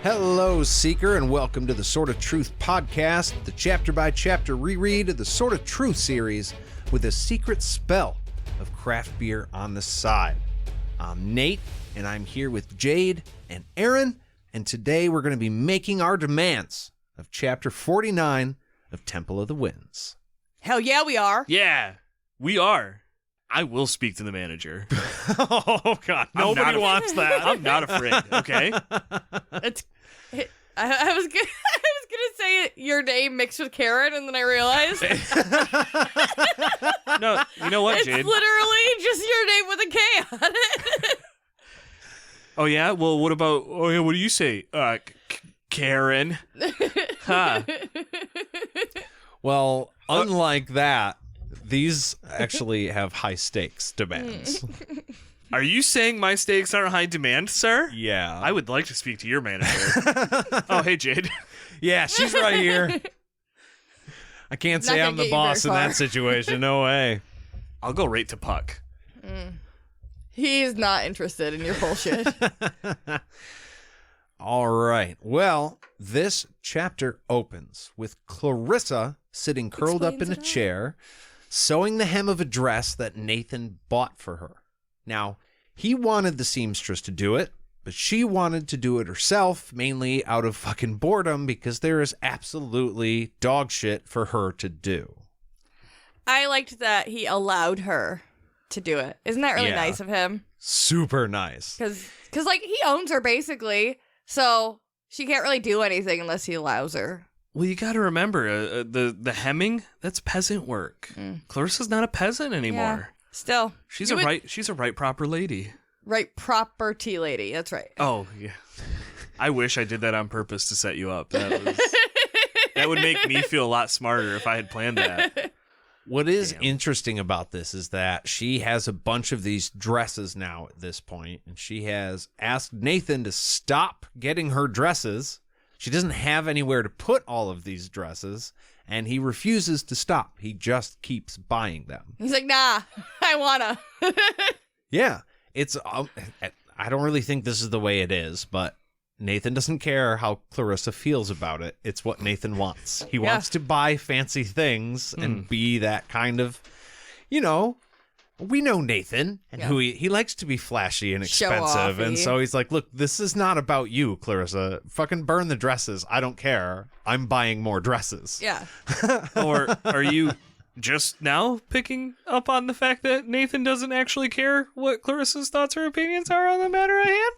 Hello, Seeker, and welcome to the Sword of Truth podcast, the chapter-by-chapter reread of the Sword of Truth series with a secret spell of craft beer on the side. I'm Nate, and I'm here with Jade and Aaron, and today we're going to be making our demands of Chapter 49 of Temple of the Winds. Hell yeah, we are. Yeah, we are. I will speak to the manager. Oh, God. Nobody wants that. I'm not afraid, okay? I was gonna say your name mixed with Karen, and then I realized No, you know what, it's Jade? literally just your name with a K on it. Oh, yeah? Well, what about... Oh, yeah, what do you say? Karen. Huh. Well, unlike that, these actually have high stakes demands. Are you saying my stakes aren't high demand, sir? Yeah. I would like to speak to your manager. Oh, hey, Jade. Yeah, she's right here. I can't say I'm the boss in that situation. No way. I'll go right to Puck. He's not interested in your bullshit. All right. Well, this chapter opens with Clarissa sitting curled up in a chair, sewing the hem of a dress that Nathan bought for her. Now, he wanted the seamstress to do it, but she wanted to do it herself, mainly out of fucking boredom, because there is absolutely dog shit for her to do. I liked that he allowed her to do it. Isn't that really nice of him? Super nice. Because like, he owns her, basically, so she can't really do anything unless he allows her. Well, you got to remember, the hemming, that's peasant work. Clarissa's not a peasant anymore. Yeah, still. She's a right proper lady. Right proper tea lady, that's right. Oh, yeah. I wish I did that on purpose to set you up. That would make me feel a lot smarter if I had planned that. What is interesting about this is that she has a bunch of these dresses now at this point, and she has asked Nathan to stop getting her dresses. She doesn't have anywhere to put all of these dresses, and he refuses to stop. He just keeps buying them. He's like, nah, I wanna. Yeah, it's. I don't really think this is the way it is, but Nathan doesn't care how Clarissa feels about it. It's what Nathan wants. He wants to buy fancy things and be that kind of, we know Nathan and who he likes to be flashy and expensive. And so he's like, look, this is not about you, Clarissa. Fucking burn the dresses. I don't care. I'm buying more dresses. Yeah. Or are you just now picking up on the fact that Nathan doesn't actually care what Clarissa's thoughts or opinions are on the matter at hand?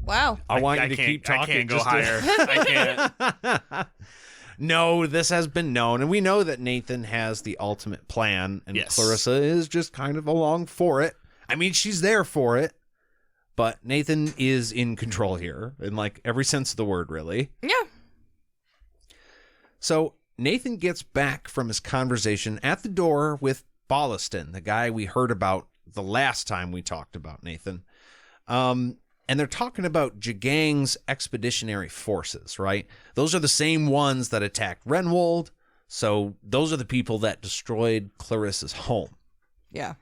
Wow. I want you to keep talking. I can't go higher. I can't. No, this has been known, and we know that Nathan has the ultimate plan, and Clarissa is just kind of along for it. I mean, she's there for it, but Nathan is in control here, in like every sense of the word, really. Yeah. So Nathan gets back from his conversation at the door with Bolliston, the guy we heard about the last time we talked about Nathan. And they're talking about Jagang's expeditionary forces, right? Those are the same ones that attacked Renwold. So those are the people that destroyed Clarissa's home. Yeah.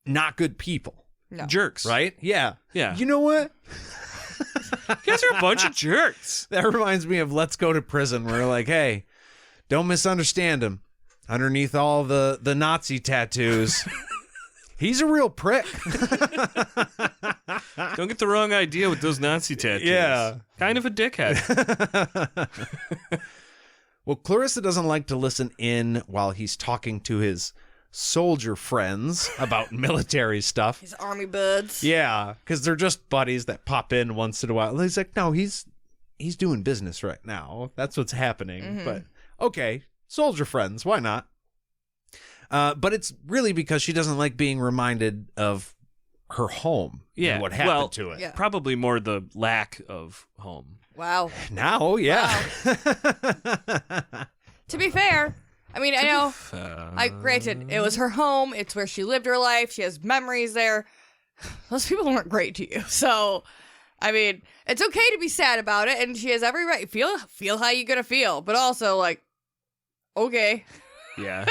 Not good people. No. Jerks. Right? Yeah. Yeah. You know what? You guys are a bunch of jerks. That reminds me of Let's Go to Prison. Where we're like, hey, don't misunderstand him. Underneath all the Nazi tattoos, he's a real prick. Don't get the wrong idea with those Nazi tattoos. Yeah. Kind of a dickhead. Well, Clarissa doesn't like to listen in while he's talking to his soldier friends about military stuff. His army buds. Yeah, because they're just buddies that pop in once in a while. He's like, no, he's doing business right now. That's what's happening. But okay, soldier friends, why not? But it's really because she doesn't like being reminded of her home and what happened to it. Yeah. Probably more the lack of home. Wow. Now, yeah. Wow. To be fair, I mean, I know, granted, it was her home. It's where she lived her life. She has memories there. Those people weren't great to you. So, I mean, it's okay to be sad about it, and she has every right. Feel how you're gonna feel, but also, like, okay. Yeah.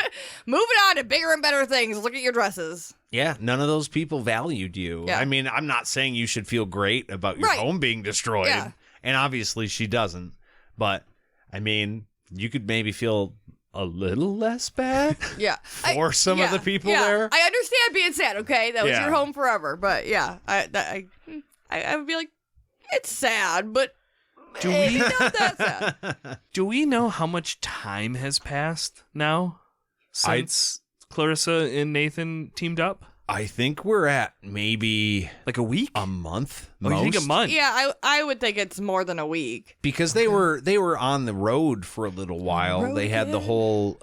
Moving on to bigger and better things. Look at your dresses. Yeah, none of those people valued you. Yeah. I mean, I'm not saying you should feel great about your home being destroyed. Yeah. And obviously she doesn't. But, I mean, you could maybe feel a little less bad for some of the people there. I understand being sad, okay? That was your home forever. But, yeah, I would be like, it's sad, but maybe not that sad. Do we know how much time has passed now since Clarissa and Nathan teamed up? I think we're at maybe like a week, a month. Oh, you think a month? Yeah, I would think it's more than a week because they were on the road for a little while. They had the whole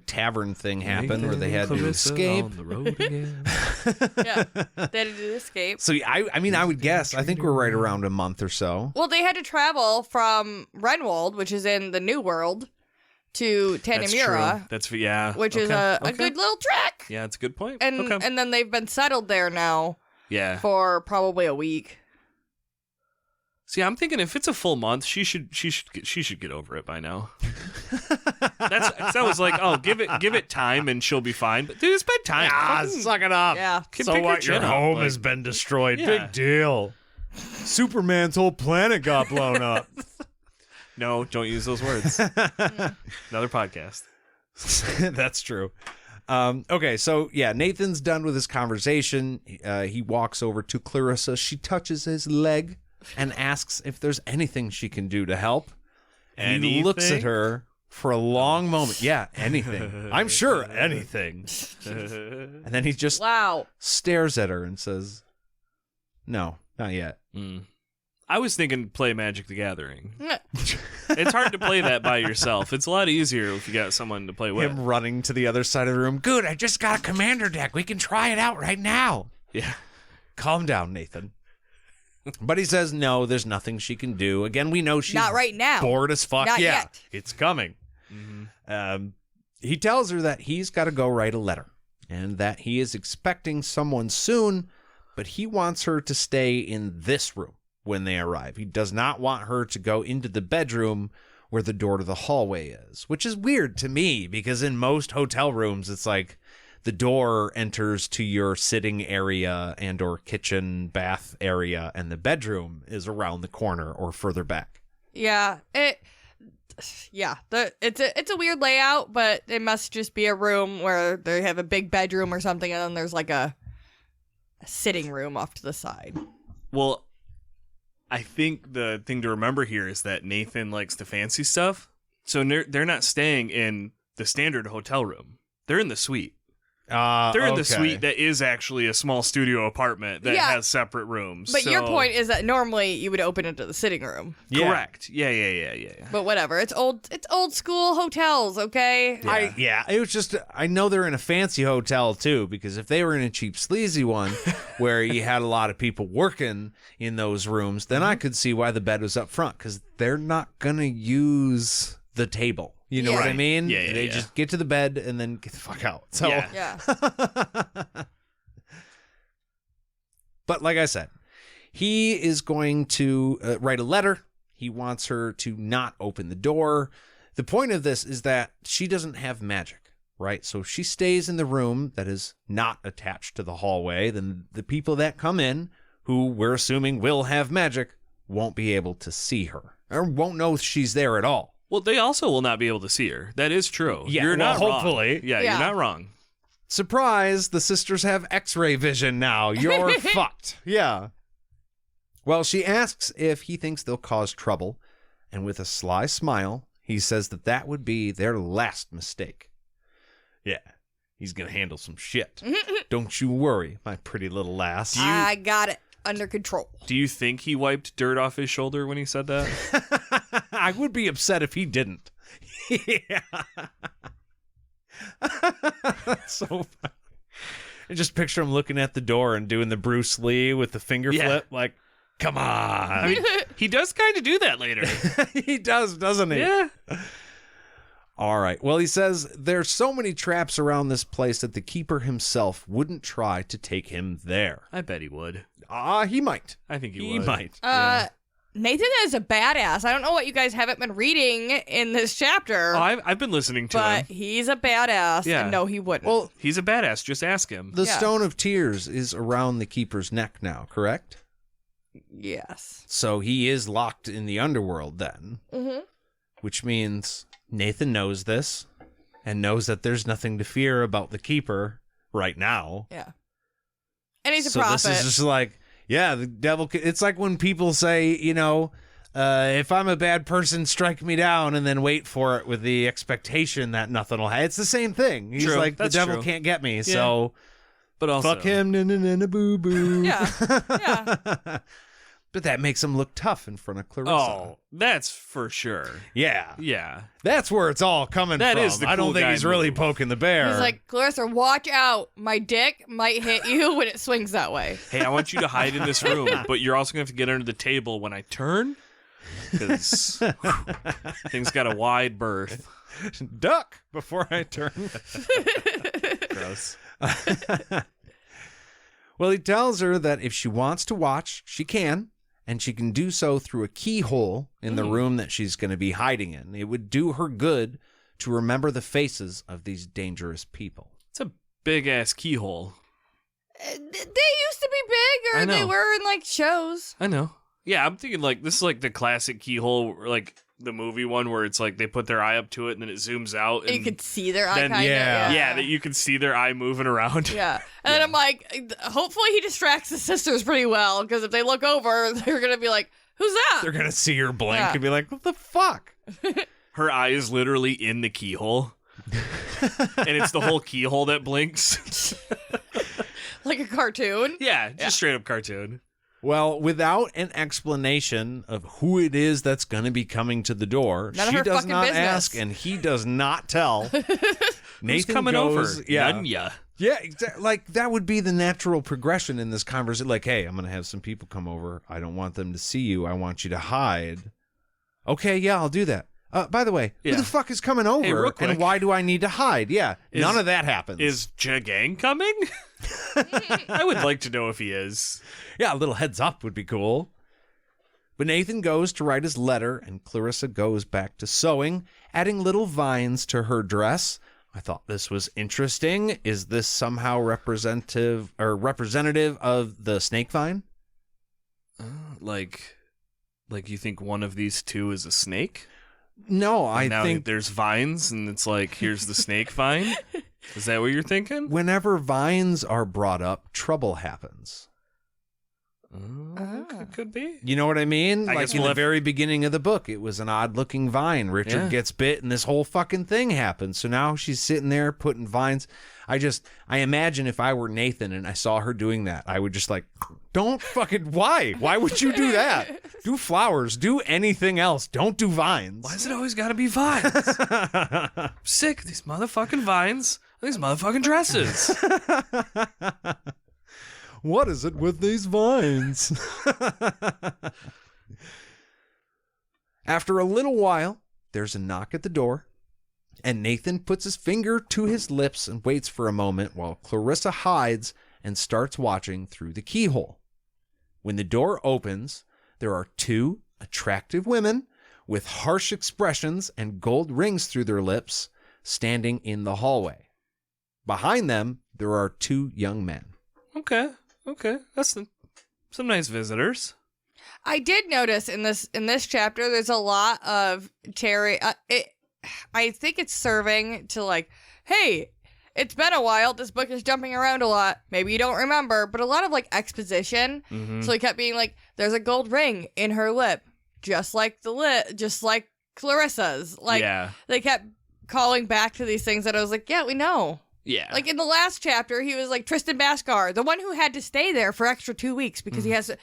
tavern thing happen where they had to escape. On the road again. Yeah, they had to do the escape. So I mean, I would guess. I think we're right around a month or so. Well, they had to travel from Renwold, which is in the New World, to Tanamura. That's which is a good little trek. Yeah, it's a good point. And then they've been settled there now. Yeah. For probably a week. See, I'm thinking if it's a full month, she should get over it by now. That was like, oh, give it time and she'll be fine. But dude, it's been time. Suck it up. Yeah. So what? Your home has been destroyed. Yeah. Big deal. Superman's whole planet got blown up. No, don't use those words. Another podcast. That's true. Okay, so yeah, Nathan's done with his conversation. He walks over to Clarissa. She touches his leg and asks if there's anything she can do to help. And he looks at her for a long moment. Yeah, anything. I'm sure anything. And then he just stares at her and says, no, not yet. I was thinking play Magic the Gathering. It's hard to play that by yourself. It's a lot easier if you got someone to play with. Him running to the other side of the room. Good, I just got a commander deck. We can try it out right now. Yeah. Calm down, Nathan. But he says, no, there's nothing she can do. Again, we know she's not right now. Bored as fuck. Not yet. It's coming. He tells her that he's got to go write a letter and that he is expecting someone soon, but he wants her to stay in this room when they arrive. He does not want her to go into the bedroom where the door to the hallway is, which is weird to me because in most hotel rooms, it's like the door enters to your sitting area and or kitchen bath area, and the bedroom is around the corner or further back. Yeah, it's a weird layout, but it must just be a room where they have a big bedroom or something, and then there's like a sitting room off to the side. Well, I think the thing to remember here is that Nathan likes the fancy stuff, so they're not staying in the standard hotel room. They're in the suite. They're in the suite that is actually a small studio apartment that has separate rooms. But your point is that normally you would open it to the sitting room. Yeah. Correct. Yeah. But whatever. It's old school hotels, okay? Yeah. It was just, I know they're in a fancy hotel too, because if they were in a cheap sleazy one where you had a lot of people working in those rooms, then I could see why the bed was up front, because they're not going to use the table. You know what I mean? Yeah. They just get to the bed and then get the fuck out. So, But like I said, he is going to write a letter. He wants her to not open the door. The point of this is that she doesn't have magic, right? So if she stays in the room that is not attached to the hallway, then the people that come in, who we're assuming will have magic, won't be able to see her or won't know she's there at all. Well, they also will not be able to see her. That is true. Yeah, you're not hopefully. Wrong. Yeah, you're not wrong. Surprise, the sisters have X-ray vision now. You're fucked. Yeah. Well, she asks if he thinks they'll cause trouble, and with a sly smile, he says that would be their last mistake. Yeah, he's going to handle some shit. Don't you worry, my pretty little lass. I got it under control. Do you think he wiped dirt off his shoulder when he said that? I would be upset if he didn't. Yeah. So funny. I just picture him looking at the door and doing the Bruce Lee with the finger flip. Like, come on. I mean, he does kind of do that later. He does, doesn't he? Yeah. All right. Well, he says there's so many traps around this place that the keeper himself wouldn't try to take him there. I bet he would. He might. I think he would. He might. Nathan is a badass. I don't know what you guys haven't been reading in this chapter. Oh, I've been listening to him. But he's a badass. Yeah. And no, he wouldn't. Well, he's a badass. Just ask him. The Stone of Tears is around the keeper's neck now, correct? Yes. So he is locked in the underworld then. Mm-hmm. Which means Nathan knows this and knows that there's nothing to fear about the Keeper right now. Yeah. And he's a so prophet. This is just like, yeah, the devil. It's like when people say, if I'm a bad person, strike me down, and then wait for it with the expectation that nothing will happen. It's the same thing. He's True. like, That's the devil true. can't get me, Yeah. so But also, fuck him, boo boo. Yeah. Yeah. But that makes him look tough in front of Clarissa. Oh, that's for sure. Yeah. Yeah. That's where it's all coming That from. is the I don't cool think guy he's really move. poking the bear. He's like, Clarissa, watch out. My dick might hit you when it swings that way. Hey, I want you to hide in this room, but you're also going to have to get under the table when I turn. Because things got a wide berth. duck before I turn. Gross. Well, he tells her that if she wants to watch, she can, and she can do so through a keyhole in the room that she's going to be hiding in. It would do her good to remember the faces of these dangerous people. It's a big-ass keyhole. They used to be big, I or they know. were in, like, shows. I know. Yeah, I'm thinking, like, this is like the classic keyhole, like the movie one where it's like they put their eye up to it and then it zooms out. And you could see their eye, then- kind of. yeah. Yeah, that you can see their eye moving around. Yeah. And then I'm like, hopefully he distracts the sisters pretty well, because if they look over, they're going to be like, who's that? They're going to see her blink Yeah. and be like, what the fuck? Her eye is literally in the keyhole. And it's the whole keyhole that blinks. Like a cartoon. Yeah, just straight up cartoon. Well, without an explanation of who it is that's going to be coming to the door, None of she her does fucking not business. ask, and he does not tell. Nathan Who's coming goes, over? Yeah, None ya. yeah, like that would be the natural progression in this conversation. Like, hey, I'm going to have some people come over. I don't want them to see you. I want you to hide. Okay, yeah, I'll do that. By the way, who Yeah. the fuck is coming over? real quick. And why do I need to hide? Yeah, none of that happens. Is Jagang coming? I would like to know if he is. Yeah, a little heads up would be cool. But Nathan goes to write his letter, and Clarissa goes back to sewing, adding little vines to her dress. I thought this was interesting. Is this somehow representative of the snake vine? Like you think one of these two is a snake? No, I And now think there's vines, and it's like, here's the snake vine. Is that what you're thinking? whenever vines are brought up, trouble happens. Could be. You know what I mean? I Like guess in we'll the have- very beginning of the book, it was an odd-looking vine. Richard Yeah. gets bit, and this whole fucking thing happens. So now she's sitting there putting vines. I imagine if I were Nathan and I saw her doing that, I would just like, don't fucking, why? Why would you do that? Do flowers. Do anything else. Don't do vines. Why is it always got to be vines? I'm sick of these motherfucking vines. These motherfucking dresses. What is it with these vines? After a little while, there's a knock at the door, and Nathan puts his finger to his lips and waits for a moment while Clarissa hides and starts watching through the keyhole. When the door opens, there are two attractive women with harsh expressions and gold rings through their lips standing in the hallway. Behind them, there are two young men. Okay. That's some nice visitors. I did notice in this chapter, there's a lot of Terry. I think it's serving to like, hey, it's been a while. This book is jumping around a lot. Maybe you don't remember, but a lot of like exposition. Mm-hmm. So he kept being like, "There's a gold ring in her lip, just like Clarissa's." Like yeah. they kept calling back to these things that I was like, "Yeah, we know." Yeah. Like in the last chapter, he was like Tristan Baskar, the one who had to stay there for extra 2 weeks because he has to.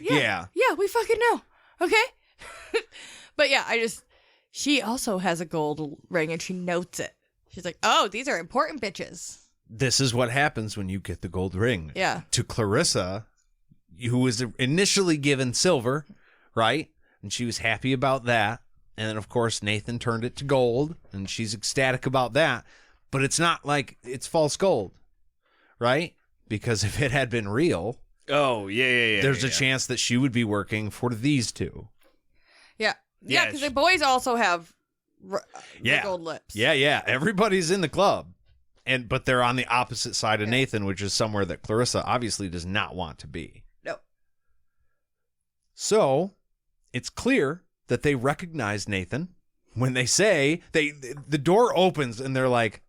Yeah. Yeah, we fucking know. Okay? But yeah, she also has a gold ring and she notes it. She's like, oh, these are important bitches. This is what happens when you get the gold ring. Yeah. To Clarissa, who was initially given silver, right? And she was happy about that. And then, of course, Nathan turned it to gold, and she's ecstatic about that. But it's not like it's false gold, right? Because if it had been real, oh, yeah. there's a chance that she would be working for these two. Yeah. Yeah, Yeah, because the boys also have the gold lips. Yeah. Everybody's in the club. But they're on the opposite side of Yeah. Nathan, which is somewhere that Clarissa obviously does not want to be. No. So it's clear that they recognize Nathan when they say the door opens and they're like,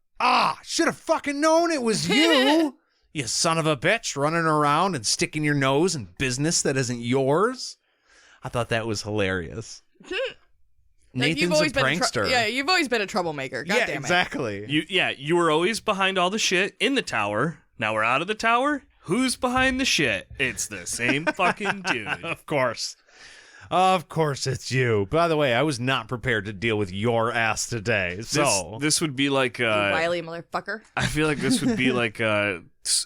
should have fucking known it was you. You son of a bitch, running around and sticking your nose in business that isn't yours. I thought that was hilarious. Nathan's a prankster. You've always been a troublemaker. God damn it. Exactly. You were always behind all the shit in the tower. Now we're out of the tower. Who's behind the shit? It's the same fucking dude. Of course. Of course it's you. By the way, I was not prepared to deal with your ass today. So this would be like you wily motherfucker. I feel like this would be like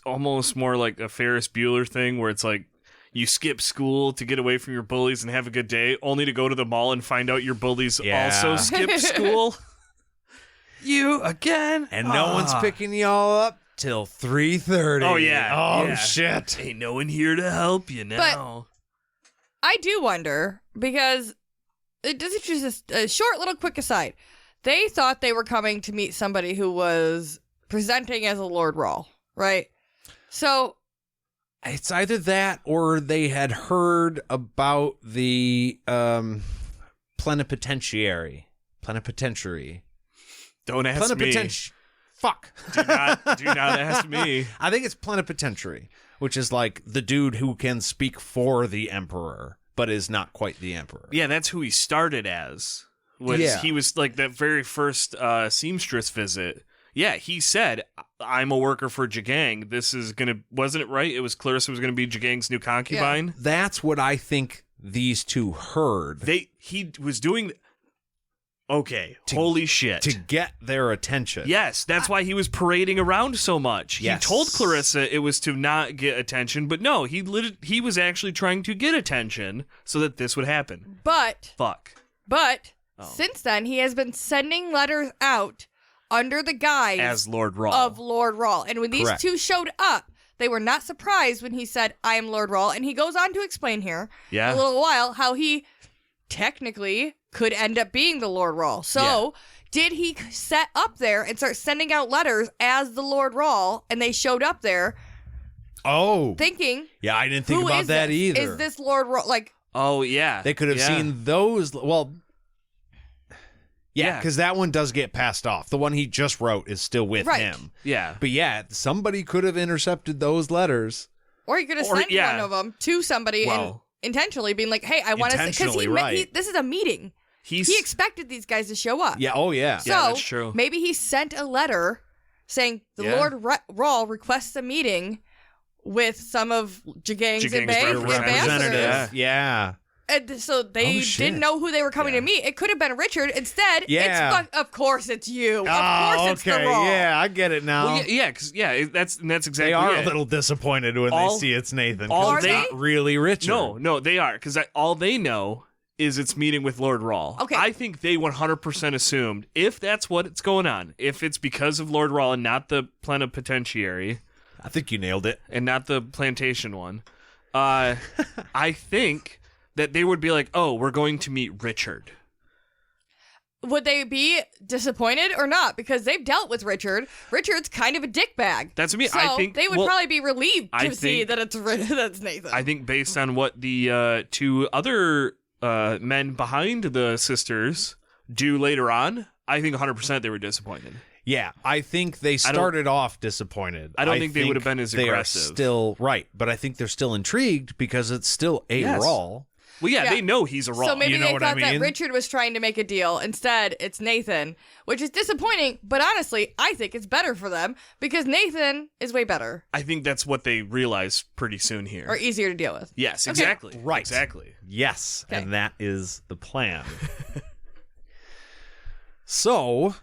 almost more like a Ferris Bueller thing where it's like you skip school to get away from your bullies and have a good day, only to go to the mall and find out your bullies also skipped school. You again? And no one's picking y'all up till 3:30. Oh, yeah. Oh, yeah. shit. Ain't no one here to help you now. I do wonder, because this is just a short little quick aside. They thought they were coming to meet somebody who was presenting as a Lord Rawl, right? So it's either that or they had heard about the plenipotentiary. Don't ask me. Fuck. Do not ask me. I think it's plenipotentiary, which is like the dude who can speak for the emperor, but is not quite the emperor. Yeah, that's who he started as. He was like that very first seamstress visit. Yeah, he said, I'm a worker for Jagang. This is going to... Wasn't it right? It was Clarissa was going to be Jagang's new concubine? Yeah. That's what I think these two heard. He was doing... Okay, holy shit. To get their attention. Yes, that's why he was parading around so much. Yes. He told Clarissa it was to not get attention, but no, he was actually trying to get attention so that this would happen. But Oh. Since then, he has been sending letters out under the guise as Lord Rawl. Of Lord Rawl. And when these two showed up, they were not surprised when he said, I am Lord Rawl. And he goes on to explain here a little while how he technically could end up being the Lord Rawl. So did he set up there and start sending out letters as the Lord Rawl, and they showed up there thinking, yeah, I didn't think about that either. Is this Lord Rawl? Like, oh, yeah. They could have seen those. Well, yeah, because that one does get passed off. The one he just wrote is still with him. Yeah. But yeah, somebody could have intercepted those letters. Or he could have sent one of them to somebody and intentionally being like, hey, I want to... Because this is a meeting. He expected these guys to show up. Yeah, oh yeah. So yeah, that's true. Maybe he sent a letter saying the Lord Rawl requests a meeting with some of Jagang's representatives. Yeah. And so they didn't know who they were coming to meet. It could have been Richard. Instead, of course it's you. Of course it's the Rawl. Yeah, I get it now. Well, that's exactly They are a little disappointed when they see it's Nathan. It's not really Richard. No, they are. Because all they know is it's meeting with Lord Rawl. Okay. I think they 100% assumed, if that's what's going on, if it's because of Lord Rawl and not the plenipotentiary. I think you nailed it. And not the plantation one. I think that they would be like, oh, we're going to meet Richard. Would they be disappointed or not? Because they've dealt with Richard. Richard's kind of a dickbag. That's me. So I think they would probably be relieved to see that that's Nathan. I think based on what the two other men behind the sisters do later on, I think 100% they were disappointed. Yeah, I think they started off disappointed. I don't think they would have been as aggressive. They are still right, but I think they're still intrigued because it's still a Rawl. Well, yeah, they know he's a Rawl. So maybe you know they what thought I mean? that Richard was trying to make a deal. Instead, it's Nathan, which is disappointing. But honestly, I think it's better for them because Nathan is way better. I think that's what they realize pretty soon here. Or easier to deal with. Yes, exactly. Right. Exactly. Yes, and that is the plan. So,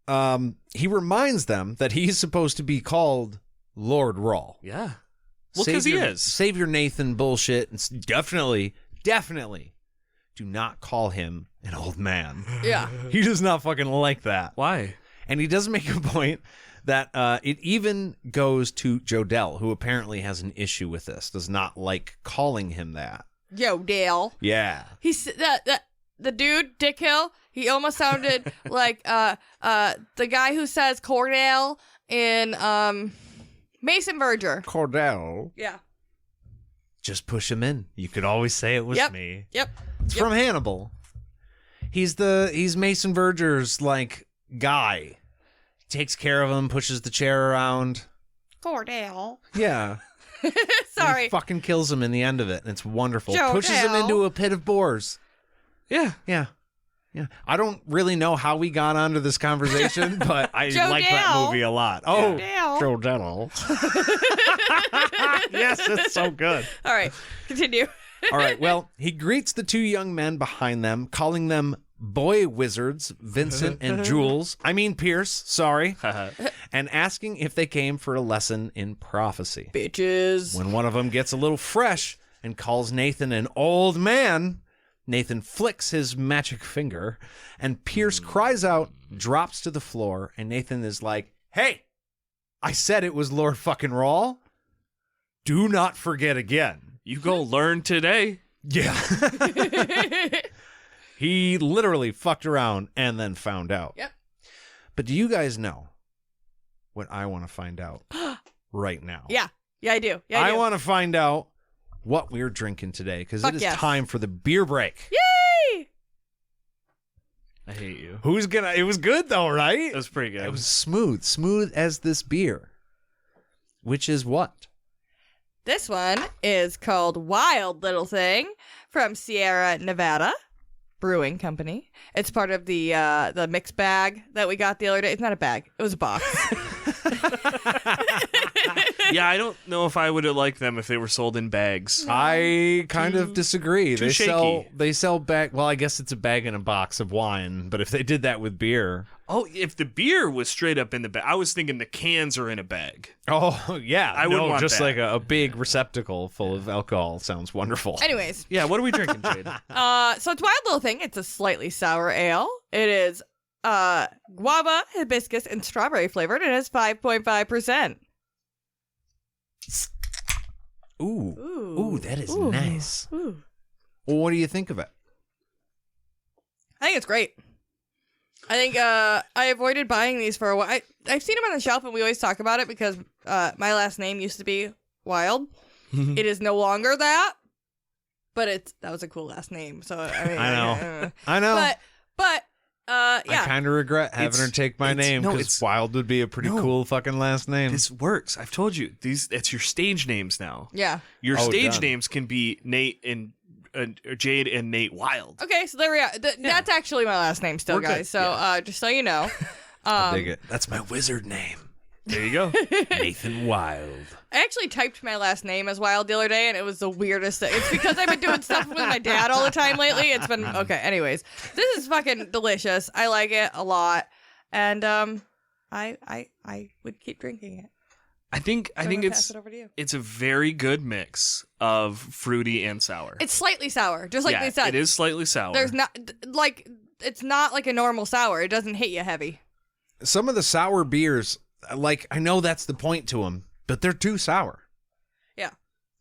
he reminds them that he's supposed to be called Lord Rawl. Yeah. Well, because he is. Save your Nathan bullshit and definitely do not call him an old man. Yeah. He does not fucking like that. Why? And he does make a point that it even goes to Jodell, who apparently has an issue with this, does not like calling him that. Jodell. Yeah. He's the dude, Dick Hill, he almost sounded like the guy who says Cordell in Mason Verger. Cordell. Yeah. Just push him in. You could always say it was me. Yep. It's from Hannibal. He's Mason Verger's like guy. He takes care of him, pushes the chair around. Cordell. Yeah. Sorry. He fucking kills him in the end of it, and it's wonderful. Joe Pushes him into a pit of boars. Yeah. Yeah. Yeah. I don't really know how we got onto this conversation, but I like that movie a lot. Oh, Joe Dell. Yes, it's so good. All right. Continue. All right. Well, he greets the two young men behind them, calling them boy wizards, Vincent and Jules. I mean Pierce, sorry. And asking if they came for a lesson in prophecy. Bitches. When one of them gets a little fresh and calls Nathan an old man, Nathan flicks his magic finger, and Pierce cries out, drops to the floor, and Nathan is like, hey, I said it was Lord fucking Rawl. Do not forget again. You go learn today. Yeah. He literally fucked around and then found out. Yep. But do you guys know what I want to find out right now? Yeah. Yeah, I do. Yeah, I do. want to find out what we're drinking today, because it is time for the beer break. Yay! I hate you. It was good though, right? It was pretty good. It was smooth as this beer. Which is what? This one is called Wild Little Thing from Sierra Nevada Brewing Company. It's part of the mixed bag that we got the other day. It's not a bag. It was a box. Yeah, I don't know if I would have liked them if they were sold in bags. I kind of disagree. Too shaky. They sell bag. Well, I guess it's a bag and a box of wine. But if they did that with beer, Oh, if the beer was straight up in the bag, I was thinking the cans are in a bag. oh yeah, I wouldn't want just that. like a big receptacle full of alcohol. Sounds wonderful. Anyways, Yeah, what are we drinking, Jade? so it's Wild Little Thing. It's a slightly sour ale. It is guava, hibiscus, and strawberry flavored. It is 5.5%. Ooh, that is nice. Ooh. Well, what do you think of it? I think it's great. I think I avoided buying these for a while. I've seen them on the shelf, and we always talk about it because my last name used to be Wild. It is no longer that, but that was a cool last name. So I mean, I know. But yeah, I kind of regret having her take my name because Wild would be a pretty cool fucking last name. This works. I've told you. It's your stage names now. Yeah. Your stage done. names can be Nate and Jade and Nate Wild. Okay, so there we are. That's actually my last name still, We're guys. good. So just so you know. I dig it. That's my wizard name. There you go. Nathan Wild. I actually typed my last name as Wild the other day, and it was the weirdest thing. It's because I've been doing stuff with my dad all the time lately. It's been okay. Anyways, this is fucking delicious. I like it a lot, and I would keep drinking it. I think Pass it over to you. it's a very good mix of fruity and sour. It's slightly sour, just like they said. It is slightly sour. There's not like it's not like a normal sour. It doesn't hit you heavy. Some of the sour beers, like, I know that's the point to them, but they're too sour. Yeah.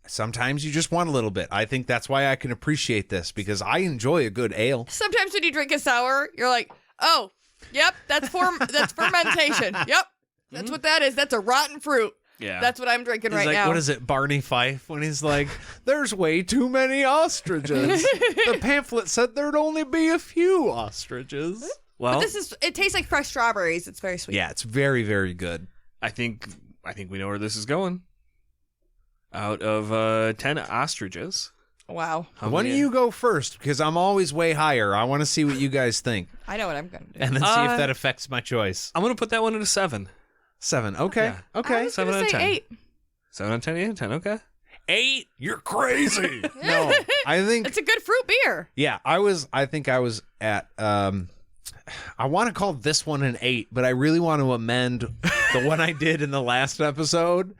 Sometimes you just want a little bit. I think that's why I can appreciate this, because I enjoy a good ale. Sometimes when you drink a sour, you're like, oh, yep, that's fermentation. Yep, that's what that is. That's a rotten fruit. Yeah. That's what I'm drinking right like, now. what is it, Barney Fife, when he's like, there's way too many ostriches. The pamphlet said there'd only be a few ostriches. Well, But it tastes like fresh strawberries. It's very sweet. Yeah, it's very, very good. I think we know where this is going. Out of 10 ostriches. Wow. Why don't you go first? Because I'm always way higher. I want to see what you guys think. I know what I'm going to do. And then see if that affects my choice. I'm going to put that one at a 7. 7. Okay. Yeah. I Okay. was 7 going out to of say 10. 8. 7 out of 10, yeah, 10, okay. 8? You're crazy. No, I think. It's a good fruit beer. Yeah, I think I was at. I want to call this one an 8, but I really want to amend the one I did in the last episode,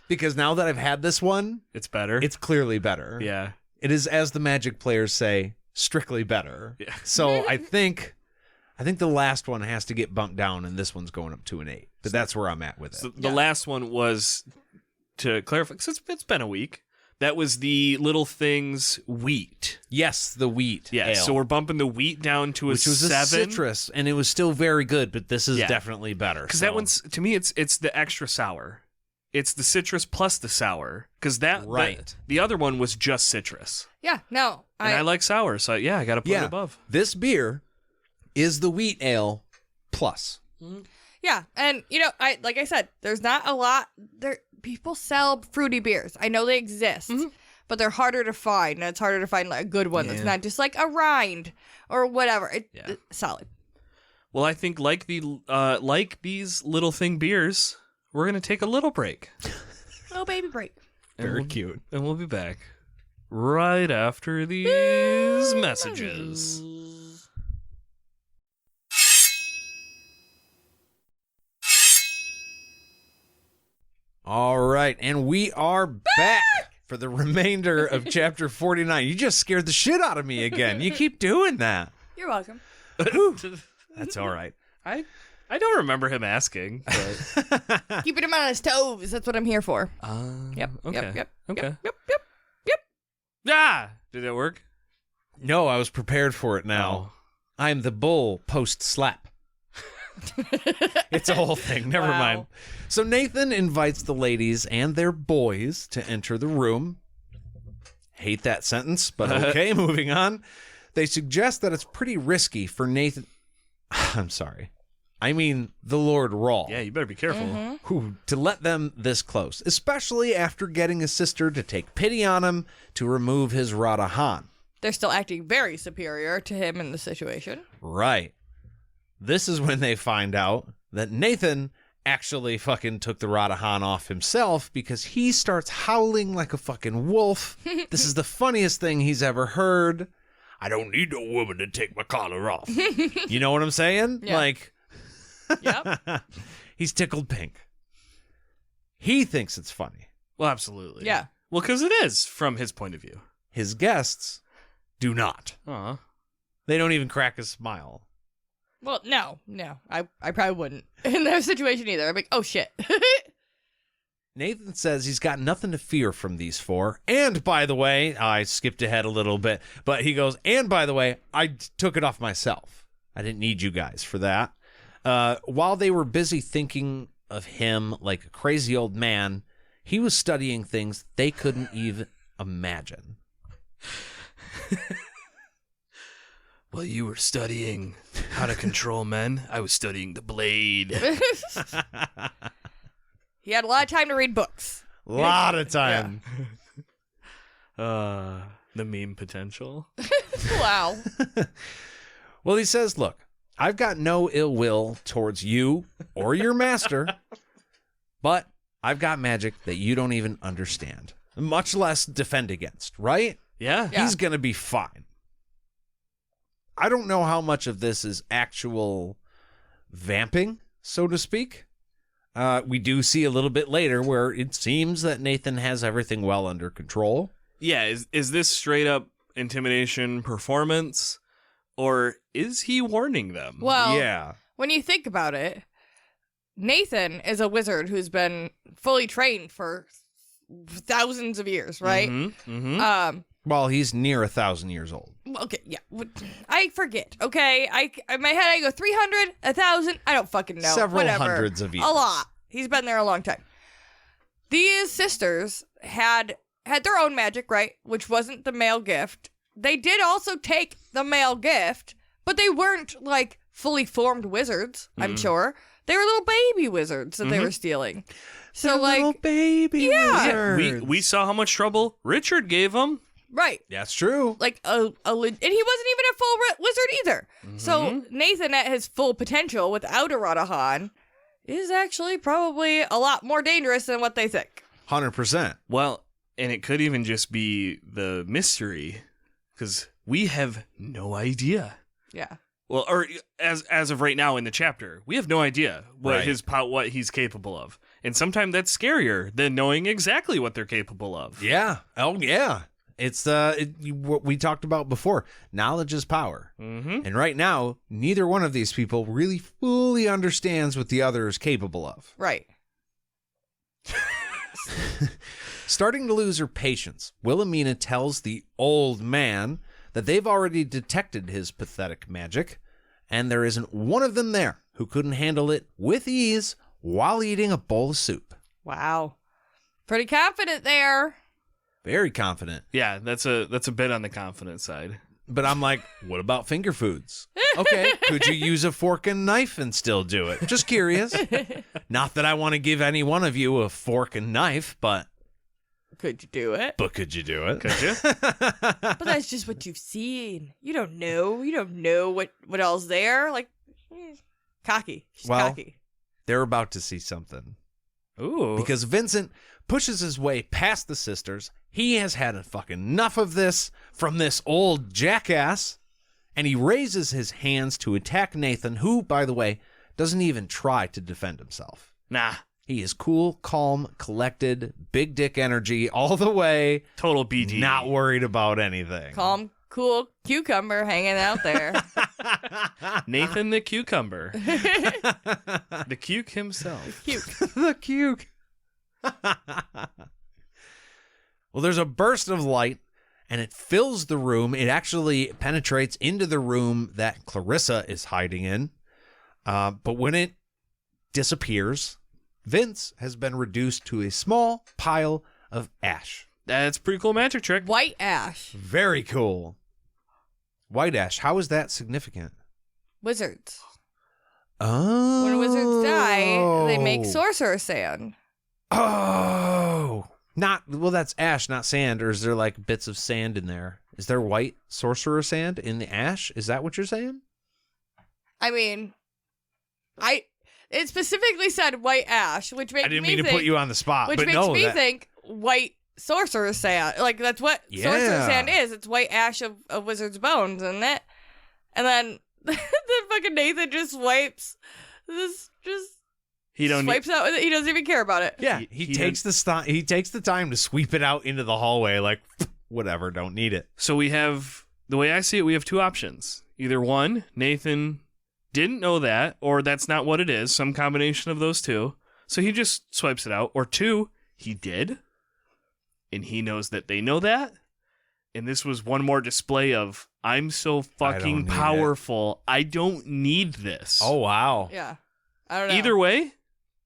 because now that I've had this one, It's better. it's clearly better. Yeah. It is, as the Magic players say, strictly better. Yeah. So I think the last one has to get bumped down, and this one's going up to an 8. But that's where I'm at with it. So the last one was, to clarify, because it's been a week, that was the Little Things wheat. Yes, the wheat. Yeah, ale, so we're bumping the wheat down to which a was 7. a citrus, and it was still very good. But this is Yeah. definitely better. Because so. that one's, to me, it's the extra sour. it's the citrus plus the sour. Because Right. the other one was just citrus. Yeah, no. And I like sour, so yeah, I got to put it above. This beer is the wheat ale plus. Yeah, and like I said, there's not a lot there. People sell fruity beers. I know they exist, but they're harder to find. And it's harder to find like a good one that's not just like a rind or whatever. It's solid. Well, I think like these little thing beers, we're gonna take a little break. Little baby break. Very cute. And we'll be back right after these messages. All right, and we are back for the remainder of chapter 49. You just scared the shit out of me again. You keep doing that. You're welcome. That's all right. I don't remember him asking. But... Keeping him on his toes. That's what I'm here for. Yep. Okay. Yep. Okay. Yep. Ah! Did it work? No, I was prepared for it now. I'm the bull post-slap. It's a whole thing. Never mind. So Nathan invites the ladies and their boys to enter the room. Hate that sentence, but okay, moving on. They suggest that it's pretty risky for Nathan... I'm sorry. I mean, the Lord Rawl. Yeah, you better be careful. To let them this close, especially after getting his sister to take pity on him to remove his Radahan. They're still acting very superior to him in the situation. Right. This is when they find out that Nathan actually fucking took the Radahan off himself because he starts howling like a fucking wolf. This is the funniest thing he's ever heard. I don't need a woman to take my collar off. You know what I'm saying? Yeah. Like, Yep. he's tickled pink. He thinks it's funny. Well, absolutely. Yeah. Well, because it is from his point of view. His guests do not. Aw. They don't even crack a smile. Well, no. I probably wouldn't in their situation either. I'm like, oh shit. Nathan says he's got nothing to fear from these four. And by the way, I skipped ahead a little bit, but he goes, and by the way, I took it off myself. I didn't need you guys for that. While they were busy thinking of him like a crazy old man, he was studying things they couldn't even imagine. Well, you were studying how to control men. I was studying the blade. He had a lot of time to read books. A lot of time. The meme potential. Wow. Well, he says, look, I've got no ill will towards you or your master, but I've got magic that you don't even understand, much less defend against, right? Yeah. He's going to be fine. I don't know how much of this is actual vamping, so to speak. We do see a little bit later where it seems that Nathan has everything well under control. Yeah, is this straight up intimidation performance, or is he warning them? Well, yeah. When you think about it, Nathan is a wizard who's been fully trained for thousands of years, right? Well, he's near 1,000 years old. Okay, yeah. I forget, okay? In my head, I go 300, 1,000, I don't fucking know. Several Whatever. hundreds of years. A lot. He's been there a long time. These sisters had their own magic, right? Which wasn't the male gift. They did also take the male gift, but they weren't, like, fully formed wizards, I'm sure. They were little baby wizards that they were stealing. So, they're like... little baby wizards. We saw how much trouble Richard gave them. Right. That's true. Like, and he wasn't even a full wizard either. So, Nathan at his full potential without a Radahan is actually probably a lot more dangerous than what they think. 100%. Well, and it could even just be the mystery, because we have no idea. Yeah. Well, or as of right now in the chapter, we have no idea what Right. what he's capable of, and sometimes that's scarier than knowing exactly what they're capable of. Yeah. Oh, yeah. It's what we talked about before. Knowledge is power. And right now, neither one of these people really fully understands what the other is capable of. Right. Starting to lose her patience, Wilhelmina tells the old man that they've already detected his pathetic magic, and there isn't one of them there who couldn't handle it with ease while eating a bowl of soup. Wow. Pretty confident there. Very confident. Yeah, that's a bit on the confident side. But I'm like, what about finger foods? Okay, could you use a fork and knife and still do it? Just curious. Not that I want to give any one of you a fork and knife, but... Could you do it? But could you do it? Could you? But that's just what you've seen. You don't know. You don't know what else there. Like, cocky. She's cocky. They're about to see something. Ooh. Because Vincent pushes his way past the sisters. He has had fucking enough of this from this old jackass. And he raises his hands to attack Nathan, who, by the way, doesn't even try to defend himself. Nah. He is cool, calm, collected, big dick energy all the way. Total BD. Not worried about anything. Calm, cool cucumber hanging out there. Nathan the cucumber. The cuke himself. Cuke. The cuke. Well, there's a burst of light, and it fills the room. It actually penetrates into the room that Clarissa is hiding in. But when it disappears, Vince has been reduced to a small pile of ash. That's a pretty cool magic trick. White ash. Very cool. White ash. How is that significant? Wizards. Oh. When wizards die, they make sorcerer sand. Oh. Well, that's ash, not sand. Or is there like bits of sand in there? Is there white sorcerer sand in the ash? Is that what you're saying? I mean, it specifically said white ash, which makes me I didn't mean to think, put you on the spot, which but makes no, me that... think white sorcerer sand. Like that's what sorcerer sand is. It's white ash of wizard's bones, isn't it? And then then fucking Nathan just swipes this. He swipes out with it. He doesn't even care about it. Yeah, he takes the time to sweep it out into the hallway. Like whatever, don't need it. So we have, the way I see it, we have two options. Either one, Nathan didn't know that, or that's not what it is. Some combination of those two. So he just swipes it out. Or two, he did, and he knows that they know that. And this was one more display of, I'm so fucking powerful. I don't need this. Oh, wow. Yeah. I don't know. Either way,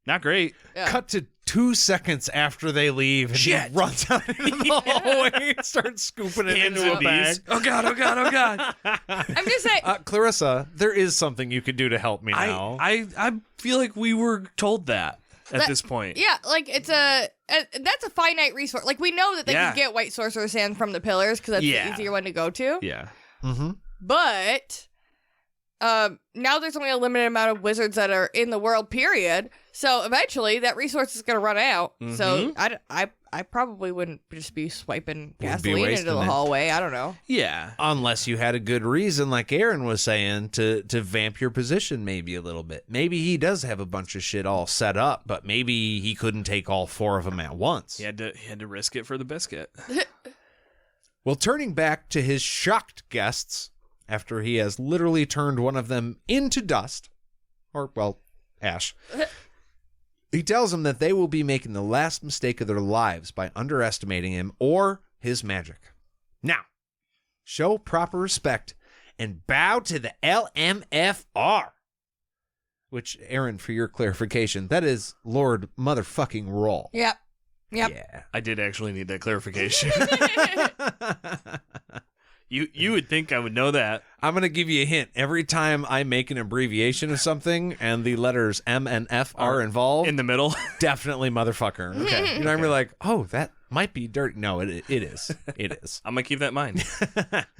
not great. Yeah. Cut to 2 seconds after they leave, and he runs out into the hallway and starts scooping it into a bag. Oh, God, oh, God, oh, God. I'm just saying. Clarissa, there is something you could do to help me now. I feel like we were told that at this point. Yeah, like it's that's a finite resource. Like we know that they can get white sorcerer sand from the pillars because that's the easier one to go to. Yeah. Mm-hmm. But now there's only a limited amount of wizards that are in the world, period. So eventually that resource is going to run out. Mm-hmm. So I probably wouldn't just be swiping gasoline into the hallway. I don't know. Yeah. Unless you had a good reason, like Aaron was saying, to vamp your position maybe a little bit. Maybe he does have a bunch of shit all set up, but maybe he couldn't take all 4 of them at once. He had to risk it for the biscuit. Well, turning back to his shocked guests, after he has literally turned one of them into dust, or, well, ash, he tells them that they will be making the last mistake of their lives by underestimating him or his magic. Now, show proper respect and bow to the LMFR. Which, Aaron, for your clarification, that is Lord Motherfucking Roll. Yep. Yeah. I did actually need that clarification. You would think I would know that. I'm going to give you a hint. Every time I make an abbreviation of something and the letters M and F are involved. In the middle? Definitely motherfucker. Okay. You know, I'm like, oh, that might be dirty. No, it is. It is. I'm going to keep that in mind.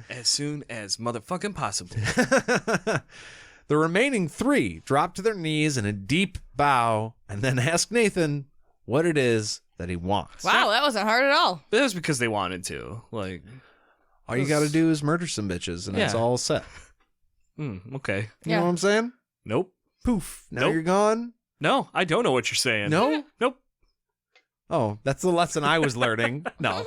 As soon as motherfucking possible. The remaining 3 drop to their knees in a deep bow and then ask Nathan what it is that he wants. Wow, that wasn't hard at all. That was because they wanted to. Like, all you got to do is murder some bitches and it's all set. Okay. You know what I'm saying? Nope. Poof. Now you're gone? No, I don't know what you're saying. No? Nope. Oh, that's the lesson I was learning. No.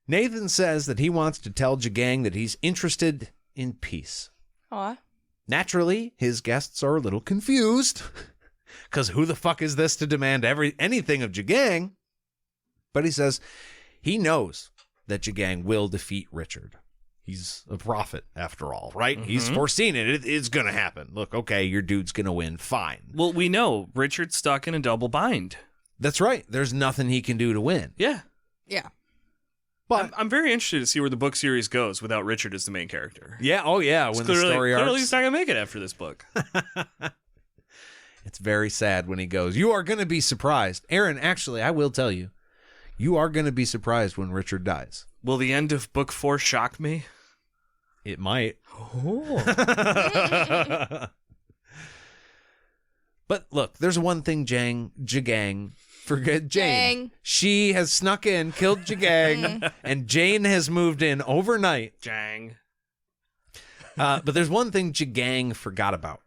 Nathan says that he wants to tell Jagang that he's interested in peace. Aw. Naturally, his guests are a little confused. Because who the fuck is this to demand anything of Jagang? But he says he knows that Jagang will defeat Richard. He's a prophet, after all, right? Mm-hmm. He's foreseen it. It's going to happen. Look, okay, your dude's going to win. Fine. Well, we know Richard's stuck in a double bind. That's right. There's nothing he can do to win. Yeah. Yeah. But I'm very interested to see where the book series goes without Richard as the main character. yeah, oh yeah, when the story arcs. Clearly he's not going to make it after this book. It's very sad when he goes. You are going to be surprised. Aaron, actually, I will tell you. You are going to be surprised when Richard dies. Will the end of book 4 shock me? It might. Oh. But look, there's one thing Jagang, forget Jane. Jang. She has snuck in, killed Jagang, and Jane has moved in overnight. Jang. But there's one thing Jagang forgot about.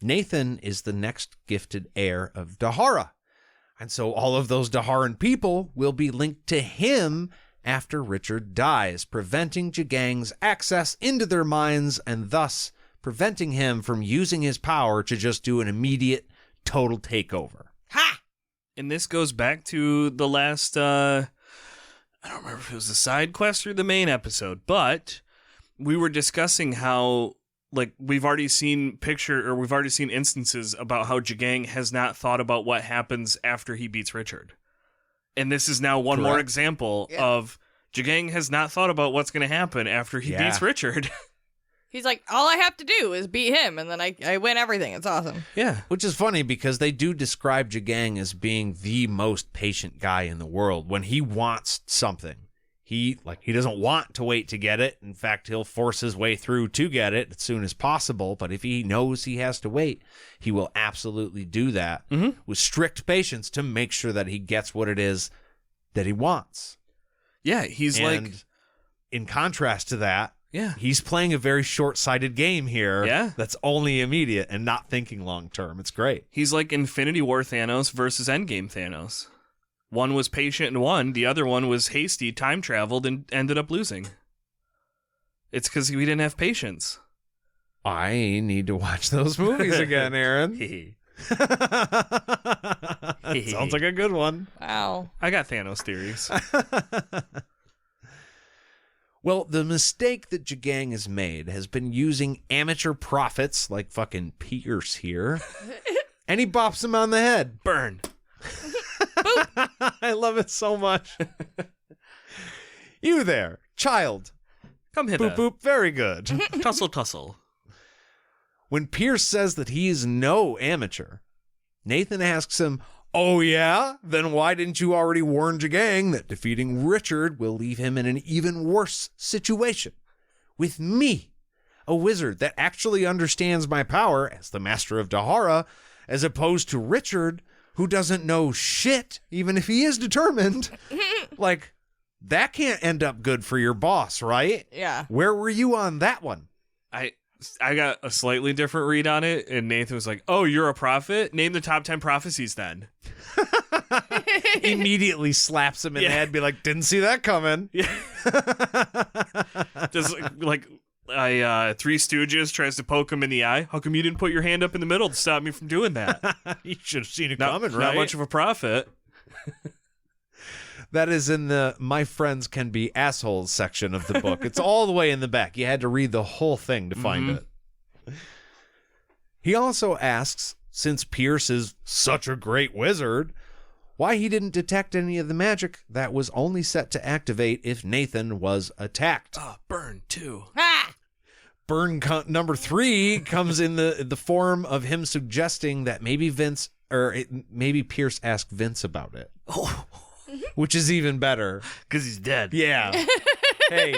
Nathan is the next gifted heir of Dahara. And so all of those Daharan people will be linked to him after Richard dies, preventing Jagang's access into their minds and thus preventing him from using his power to just do an immediate, total takeover. Ha! And this goes back to the last, I don't remember if it was the side quest or the main episode, but we were discussing how, like, we've already seen instances about how Jagang has not thought about what happens after he beats Richard. And this is now one more example of Jagang has not thought about what's going to happen after he beats Richard. He's like, all I have to do is beat him, and then I win everything. It's awesome. Yeah. Which is funny because they do describe Jagang as being the most patient guy in the world. When he wants something, he doesn't want to wait to get it. In fact, he'll force his way through to get it as soon as possible. But if he knows he has to wait, he will absolutely do that with strict patience to make sure that he gets what it is that he wants. Yeah, he's in contrast to that, yeah, he's playing a very short-sighted game here. Yeah. That's only immediate and not thinking long-term. It's great. He's like Infinity War Thanos versus Endgame Thanos. One was patient and won. The other one was hasty, time-traveled, and ended up losing. It's because we didn't have patience. I need to watch those movies again, Aaron. Sounds like a good one. Wow. I got Thanos theories. Well, the mistake that Jagang has made has been using amateur prophets like fucking Pierce here. And he bops him on the head. Burn. I love it so much. You there, child. Come hither. Boop, boop. Very good. Tussle, tussle. When Pierce says that he's no amateur, Nathan asks him, oh yeah? Then why didn't you already warn Jagang that defeating Richard will leave him in an even worse situation? With me, a wizard that actually understands my power as the master of Dahara, as opposed to Richard, who doesn't know shit, even if he is determined. Like, that can't end up good for your boss, right? Yeah. Where were you on that one? I got a slightly different read on it, and Nathan was like, oh, you're a prophet? Name the top 10 prophecies then. Immediately slaps him in the head, be like, didn't see that coming. Yeah. Just like Three Stooges tries to poke him in the eye. How come you didn't put your hand up in the middle to stop me from doing that? You should have seen it coming, right? Not much of a prophet. That is in the My Friends Can Be Assholes section of the book. It's all the way in the back. You had to read the whole thing to find it. He also asks, since Pierce is such a great wizard, why he didn't detect any of the magic that was only set to activate if Nathan was attacked. Burn, too. Ah! Burn number 3 comes in the form of him suggesting that maybe maybe Pierce asked Vince about it. Oh. Which is even better. Because he's dead. Yeah. Hey,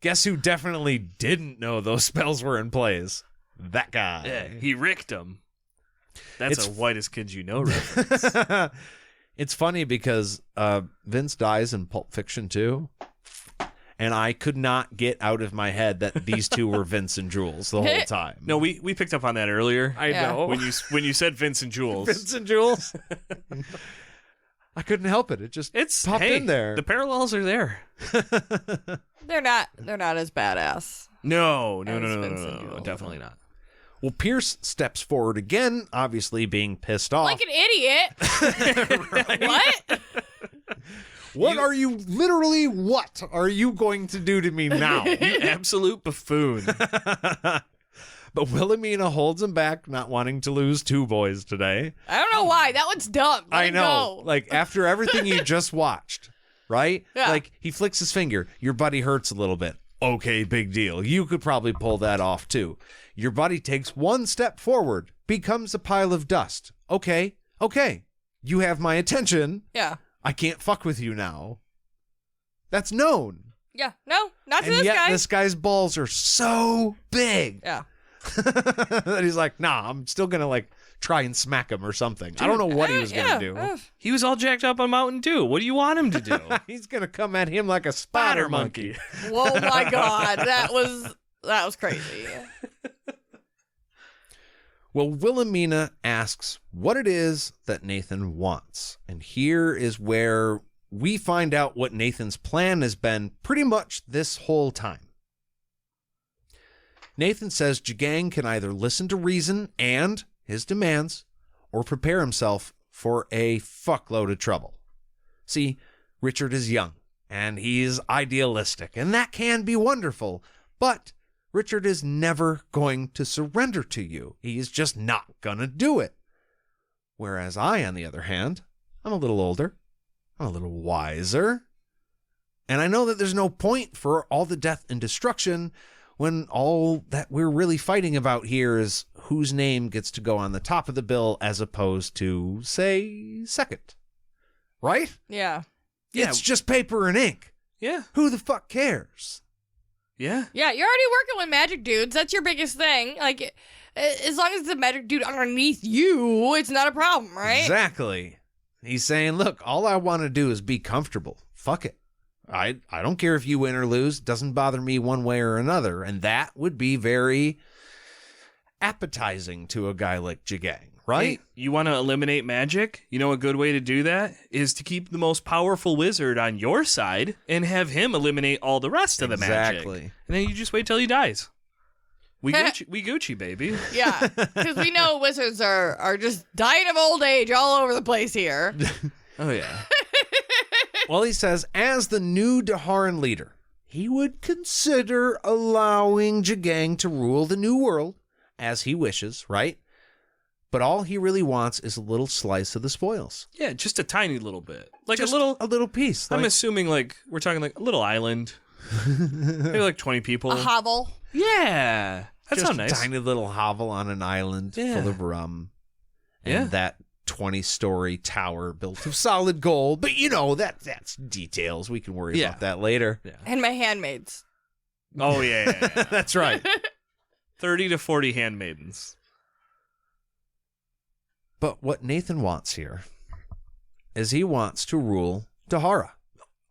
guess who definitely didn't know those spells were in place? That guy. Yeah, he ricked him. That's a whitest kids you know reference. It's funny because Vince dies in Pulp Fiction too, and I could not get out of my head that these two were Vince and Jules the whole time. No, we picked up on that earlier. I know. When you said Vince and Jules. Vince and Jules. I couldn't help it. It just popped in there. The parallels are there. They're not as badass. No, Vince and Jules. definitely not. Well, Pierce steps forward again, obviously being pissed off. Like an idiot. What? What are you going to do to me now? You absolute buffoon. But Wilhelmina holds him back, not wanting to lose 2 boys today. I don't know why. That one's dumb. Let I him know. go. Like, after everything you just watched, right? Yeah. Like, he flicks his finger. Your buddy hurts a little bit. Okay, big deal. You could probably pull that off, too. Your buddy takes 1 step forward, becomes a pile of dust. Okay. You have my attention. Yeah. I can't fuck with you now. That's known. Yeah. No, not to And this yet guy. this guy's balls are so big Yeah. that he's like, nah, I'm still going to, like, try and smack him or something. I don't know what he was going to do. He was all jacked up on Mountain Dew. What do you want him to do? He's going to come at him like a spider monkey. Whoa, my God. That was crazy. Well, Wilhelmina asks what it is that Nathan wants. And here is where we find out what Nathan's plan has been pretty much this whole time. Nathan says Jagang can either listen to reason and his demands or prepare himself for a fuckload of trouble. See, Richard is young and he's idealistic, and that can be wonderful, but Richard is never going to surrender to you. He's just not gonna do it. Whereas I, on the other hand, I'm a little older, I'm a little wiser, and I know that there's no point for all the death and destruction when all that we're really fighting about here is whose name gets to go on the top of the bill as opposed to, say, second. Right? Yeah. It's just paper and ink. Yeah. Who the fuck cares? Yeah. Yeah, you're already working with magic dudes. That's your biggest thing. Like, as long as the magic dude underneath you, it's not a problem, right? Exactly. He's saying, look, all I want to do is be comfortable. Fuck it. I don't care if you win or lose. Doesn't bother me one way or another. And that would be very appetizing to a guy like Jagang, right? Hey, you want to eliminate magic? You know a good way to do that is to keep the most powerful wizard on your side and have him eliminate all the rest of the magic. Exactly. And then you just wait till he dies. We Gucci, baby. Yeah, because we know wizards are just dying of old age all over the place here. Oh, yeah. Well, he says, as the new Daharan leader, he would consider allowing Jagang to rule the new world as he wishes, right? But all he really wants is a little slice of the spoils. Yeah, just a tiny little bit. Like Just a little piece. I'm Like, assuming we're talking like a little island. Maybe like 20 people. A hovel. Yeah. That just sounds nice. a tiny little hovel on an island Yeah. full of rum. And Yeah. that 20-story tower built of solid gold. But, that's details. We can worry Yeah. about that later. Yeah. And my handmaids. Oh, yeah. That's right. 30 to 40 handmaidens. But what Nathan wants here is he wants to rule Dahara.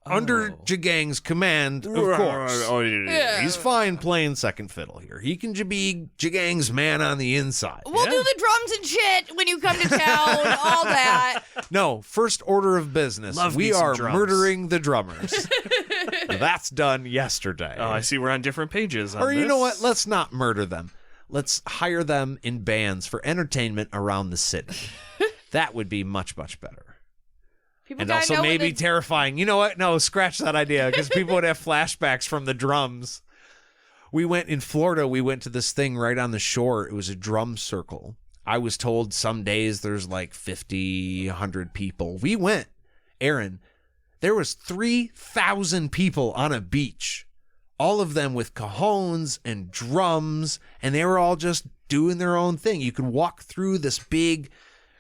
Under Jagang's command, of course. Oh, yeah. Yeah. He's fine playing second fiddle here. He can be Jagang's man on the inside. We'll do the drums and shit when you come to town, all that. No, first order of business. Love we me some are drums. murdering the drummers. That's done yesterday. Oh, I see we're on different pages on Or you this. know what? Let's not murder them. Let's hire them in bands for entertainment around the city. That would be much, much better. People And gotta also know when maybe the- terrifying. You know what? No, scratch that idea because people would have flashbacks from the drums. We went in Florida. We went to this thing right on the shore. It was a drum circle. I was told some days there's like 50, 100 people. We went, Aaron, there was 3,000 people on a beach, all of them with cajones and drums, and they were all just doing their own thing. You could walk through this big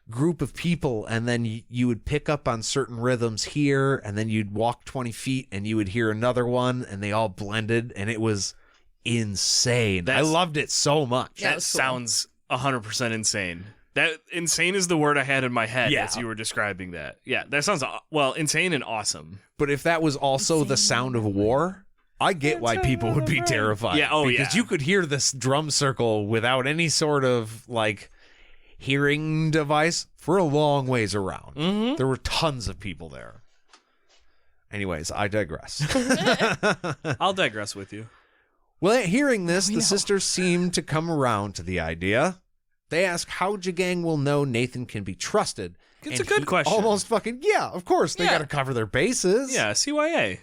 group of people, and then you would pick up on certain rhythms here, and then you'd walk 20 feet and you would hear another one, and they all blended, and it was insane. I loved it so much. Yeah. That was cool. sounds 100% insane. That insane is the word I had in my head Yeah. as you were describing that. Yeah, that sounds, insane and awesome. But if that was also the sound of war, I get why people would be terrified. Yeah, because you could hear this drum circle without any sort of hearing device for a long ways around. Mm-hmm. There were tons of people there. Anyways, I digress. I'll digress with you. Well, hearing this, the sisters seem to come around to the idea. They ask how Jagang will know Nathan can be trusted. It's and a good he question. Almost fucking, yeah, of course. They Yeah. got to cover their bases. Yeah, CYA.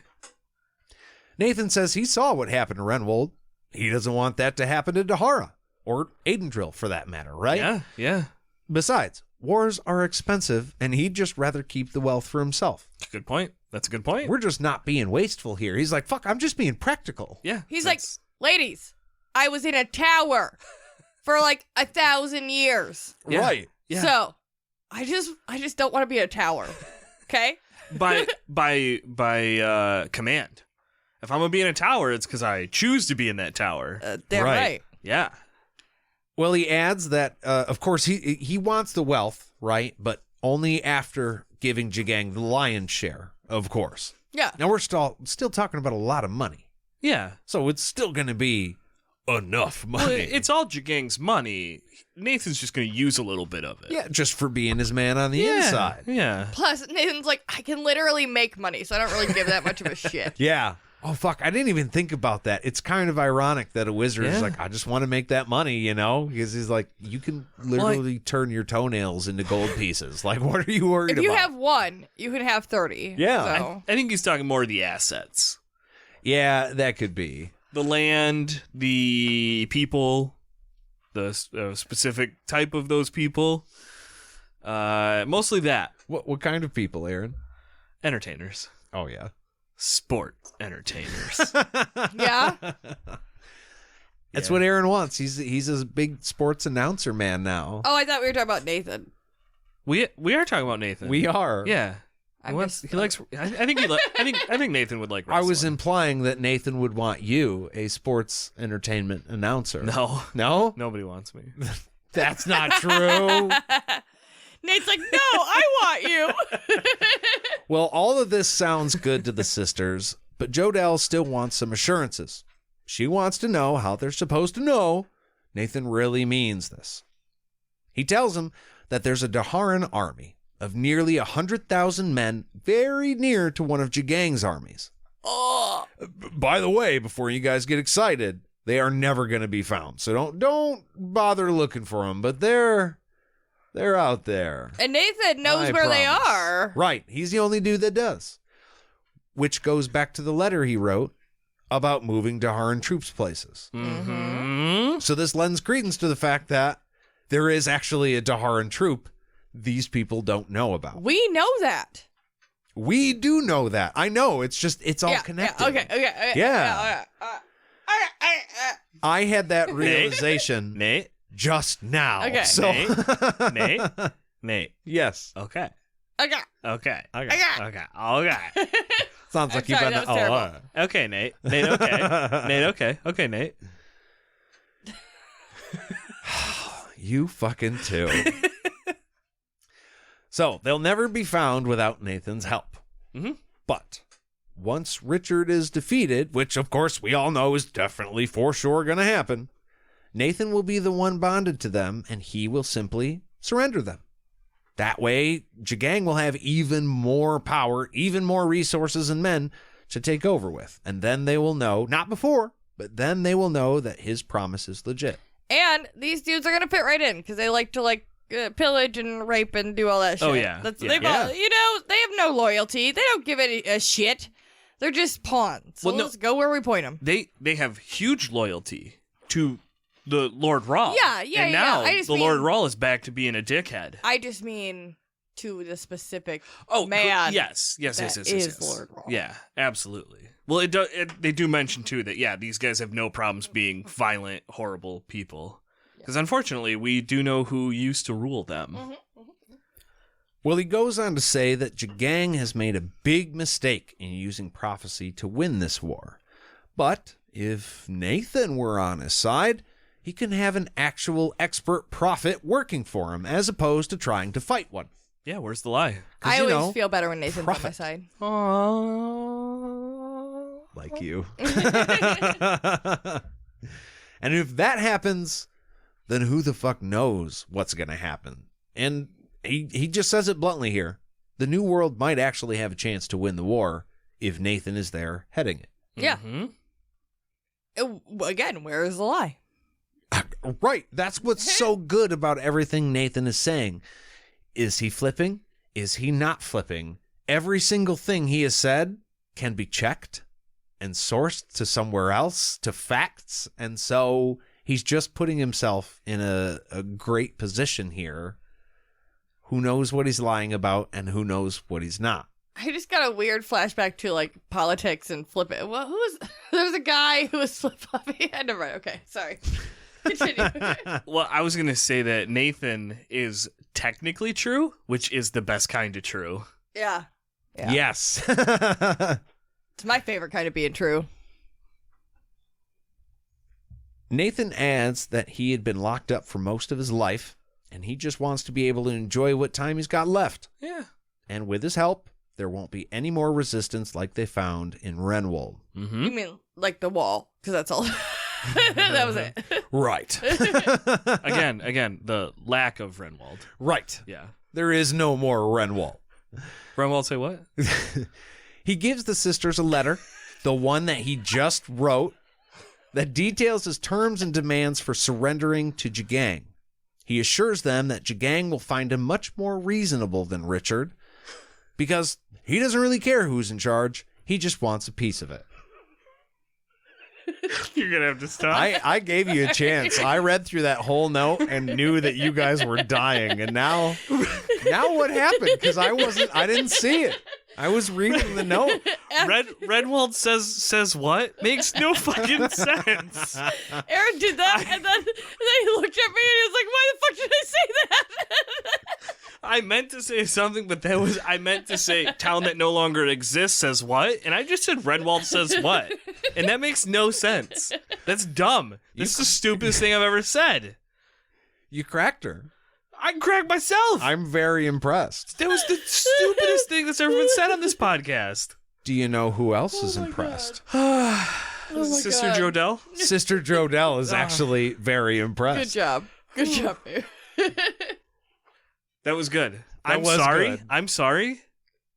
Nathan says he saw what happened to Renwold. He doesn't want that to happen to Dahara. or Aidendrill for that matter, right? Yeah, yeah. Besides, wars are expensive, and he'd just rather keep the wealth for himself. Good point. That's a good point. We're just not being wasteful here. He's like, fuck, I'm just being practical. Yeah. He's like, ladies, I was in a tower for like 1,000 years. Yeah. Right. Yeah. So I just don't want to be in a tower. Okay? by command. If I'm gonna be in a tower, it's because I choose to be in that tower. Damn right. Yeah. Well, he adds that, of course, he wants the wealth, right? But only after giving Jagang the lion's share, of course. Yeah. Now, we're still talking about a lot of money. Yeah. So it's still going to be enough money. Well, it's all Jagang's money. Nathan's just gonna use a little bit of it. Yeah, just for being his man on the inside. Yeah. Plus, Nathan's like, I can literally make money, so I don't really give that much of a shit. Yeah. Oh, fuck. I didn't even think about that. It's kind of ironic that a wizard is like, I just want to make that money, you know? Because he's like, you can literally turn your toenails into gold pieces. Like, what are you worried about? If you have one, you can have 30. Yeah. So. I think he's talking more of the assets. Yeah, that could be. The land, the people, the specific type of those people. Mostly that. What kind of people, Aaron? Entertainers. Oh, yeah. Sport entertainers. Yeah. That's what Aaron wants. He's a big sports announcer man now. Oh, I thought we were talking about Nathan. We are talking about Nathan. We are. Yeah. I He likes. I think I think Nathan would like I wrestling. was implying that Nathan would want you, a sports entertainment announcer. No. No? Nobody wants me. That's not true. Nate's like, no, I want you. Well, all of this sounds good to the sisters, but Jodelle still wants some assurances. She wants to know how they're supposed to know Nathan really means this. He tells them that there's a Daharan army of nearly 100,000 men very near to one of Jagang's armies. Oh. By the way, before you guys get excited, they are never going to be found. So don't bother looking for them, but they're out there. And Nathan knows I where they promise. are. Right. He's the only dude that does. Which goes back to the letter he wrote about moving Daharan troops places. Mm-hmm. So this lends credence to the fact that there is actually a Daharan troop these people don't know about. We know that. We do know that. I know. It's all Yeah, connected. Yeah, okay. Yeah. I had that realization Nate. just now. Okay. So Nate. yes. Okay. Okay. Okay. Okay. Okay. Sounds like I'm you've sorry, been. that was terrible. all right. Okay, Nate. Nate, okay. Nate, okay. Okay, Nate. You fucking too. So they'll never be found without Nathan's help. Mm-hmm. But once Richard is defeated, which of course we all know is definitely for sure going to happen, Nathan will be the one bonded to them, and he will simply surrender them. That way, Jagang will have even more power, even more resources and men to take over with. And then they will know, not before, but then they will know that his promise is legit. And these dudes are going to fit right in because they like to pillage and rape and do all that shit. Oh, yeah. That's, Yeah. they've all, they have no loyalty. They don't give a shit. They're just pawns. So Well, no. let's go where we point them. They have huge loyalty to the Lord Rawl. Yeah. And now I just the mean, Lord Rawl is back to being a dickhead. I just mean to the specific Oh, man. Yes. that is Lord Rawl. Yeah, absolutely. Well, they do mention too that these guys have no problems being violent, horrible people. Because unfortunately, we do know who used to rule them. Mm-hmm. Well, he goes on to say that Jagang has made a big mistake in using prophecy to win this war. But if Nathan were on his side, he can have an actual expert prophet working for him as opposed to trying to fight one. Yeah, where's the lie? I always feel better when Nathan's on my prophet. side. Like you. And if that happens, then who the fuck knows what's going to happen? And he just says it bluntly here. The New World might actually have a chance to win the war if Nathan is there heading it. Yeah. Mm-hmm. Again, where is the lie? Right. That's what's so good about everything Nathan is saying. Is he flipping? Is he not flipping? Every single thing he has said can be checked and sourced to somewhere else, to facts. And so He's just putting himself in a great position here. Who knows what he's lying about and who knows what he's not. I just got a weird flashback to like politics and flip it. Well, there was a guy who was flip flopping. I never mind. Okay, sorry. Continue. Well, I was gonna say that Nathan is technically true, which is the best kind of true. Yeah. Yes. It's my favorite kind of being true. Nathan adds that he had been locked up for most of his life, and he just wants to be able to enjoy what time he's got left. Yeah. And with his help, there won't be any more resistance like they found in Renwold. Mm-hmm. You mean like the wall? Because that's all. That was it. Right. Again, the lack of Renwald. Right. Yeah. There is no more Renwold. Renwald say what? He gives the sisters a letter, the one that he just wrote, that details his terms and demands for surrendering to Jagang. He assures them that Jagang will find him much more reasonable than Richard, because he doesn't really care who's in charge. He just wants a piece of it. You're going to have to stop. I gave you a chance. I read through that whole note and knew that you guys were dying. And now what happened? Because I didn't see it. I was reading the note. Renwald says what? Makes no fucking sense. Aaron did that, and then he looked at me and he was like, "Why the fuck did I say that?" I meant to say something, but I meant to say town that no longer exists says what? And I just said Renwald says what? And that makes no sense. That's dumb. This is the stupidest thing I've ever said. You cracked her. I cracked myself. I'm very impressed. That was the stupidest thing that's ever been said on this podcast. Do you know who else is impressed? Sister Jodelle? Sister Jodelle is actually very impressed. Good job. Good job, babe. That was good. That was sorry. good. I'm sorry.